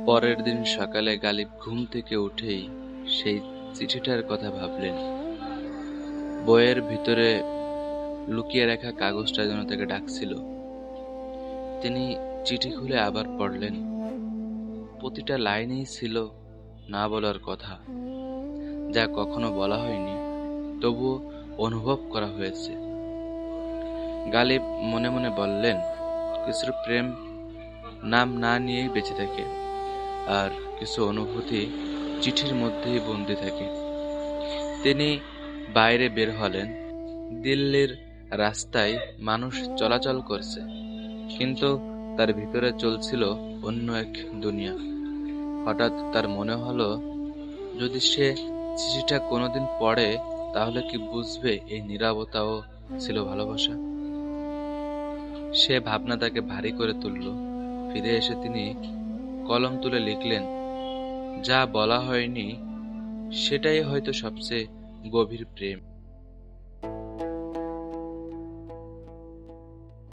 পরের দিন সকালে গালিব ঘুম থেকে উঠেই সেই চিঠিটার কথা ভাবলেন। বইয়ের ভিতরে লুকিয়ে রাখা কাগজটা যেন তাকে ডাকছিল। তিনি চিঠি খুলে আবার পড়লেন। প্রতিটা লাইনেই ছিল না বলার কথা, যা কখনো বলা হয়নি, তবুও অনুভব করা হয়েছে। গালিব মনে মনে বললেন, কিছুর প্রেম নাম না নিয়েই বেঁচে থাকে, আর কিছু অনুভূতি চিঠির মধ্যেই বন্দি থাকে। তিনি বাইরে বের হলেন। দিল্লির রাস্তায় মানুষ চলাচল করছে, কিন্তু তার ভিতরে চলছিল অন্য এক দুনিয়া। হঠাৎ তার মনে হলো, যদি সে চিঠিটা কোনোদিন পড়ে, তাহলে কি বুঝবে এই নীরবতাও ছিল ভালোবাসা। সে ভাবনা তাকে ভারী করে তুলল। ফিরে এসে তিনি কলম তুলে লিখলেন, যা বলা হয়নি সেটাই হয়তো সবচেয়ে গভীর প্রেম।